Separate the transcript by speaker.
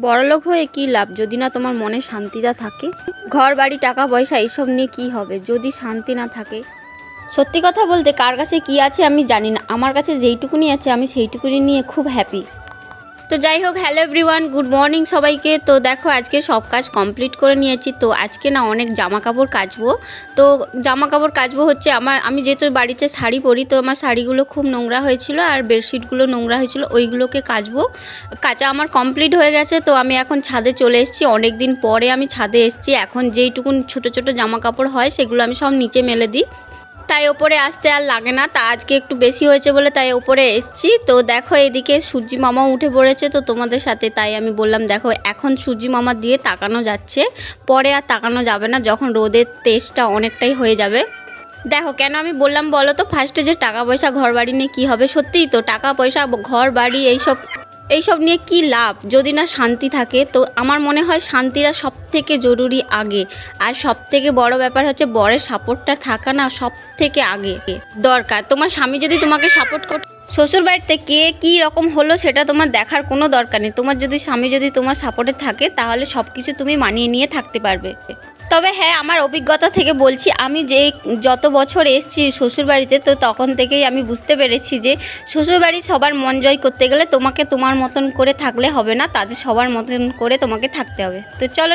Speaker 1: বড়লোক হয়ে কি লাভ যদি না তোমার মনে শান্তিটা থাকে। ঘর বাড়ি টাকা পয়সা এইসব নিয়ে কি হবে যদি শান্তি না থাকে। সত্যি কথা বলতে কার কাছে কি আছে আমি জানি না, আমার কাছে যেইটুকুনি আছে আমি সেইটুকুনি নিয়ে খুব হ্যাপি। তো যাই হোক, হ্যালো এভরিওয়ান, গুড মর্নিং সবাইকে। তো দেখো আজকে সব কাজ কমপ্লিট করে নিয়েছি। তো আজকে না অনেক জামা কাপড় কাচবো। তো জামা কাপড় কাচবো হচ্ছে আমি যেহেতু বাড়িতে শাড়ি পরি, তো আমার শাড়িগুলো খুব নোংরা হয়েছিল আর বেডশিটগুলো নোংরা হয়েছিল, ওইগুলোকে কাচবো। কাচা আমার কমপ্লিট হয়ে গেছে। তো আমি এখন ছাদে চলে এসেছি, অনেক দিন পরে আমি ছাদে এসেছি। এখন যেইটুকুন ছোট ছোট জামা কাপড় হয় সেগুলো আমি সব নিচে মেলে দিই, তাই ওপরে আসতে আর লাগে না। তা আজকে একটু বেশি হয়েছে বলে তাই ওপরে এসছি। তো দেখো এদিকে সূর্যি মামাও উঠে পড়েছে তো তোমাদের সাথে, তাই আমি বললাম দেখো এখন সূর্যি মামা দিয়ে তাকানো যাচ্ছে, পরে আর তাকানো যাবে না যখন রোদের তেজটা অনেকটাই হয়ে যাবে। দেখো কেন আমি বললাম বলো তো, ফার্স্টে যে টাকা পয়সা ঘর বাড়ি নিয়ে কী হবে। সত্যিই তো টাকা পয়সা ঘর বাড়ি এইসব নিয়ে কি লাভ যদি না শান্তি থাকে। তো আমার মনে হয় শান্তিটা সব থেকে জরুরি আগে, আর সব থেকে বড় ব্যাপার হচ্ছে বরের সাপোর্টটা থাকা না সব থেকে আগে দরকার। তোমার স্বামী যদি তোমাকে সাপোর্ট করতে, শ্বশুর বাড়িতে কে কী রকম হলো সেটা তোমার দেখার কোনো দরকার নেই। তোমার যদি স্বামী যদি তোমার সাপোর্টে থাকে তাহলে সব কিছু তুমি মানিয়ে নিয়ে থাকতে পারবে। তবে হ্যাঁ, আমার অভিজ্ঞতা থেকে বলছি, আমি যত বছর এসেছি শ্বশুরবাড়িতে, তো তখন থেকেই আমি বুঝতে পেরেছি যে শ্বশুরবাড়ি সবার মন জয় করতে গেলে তোমাকে তোমার মতন করে থাকলে হবে না, তাদের সবার মতন করে তোমাকে থাকতে হবে। তো চলো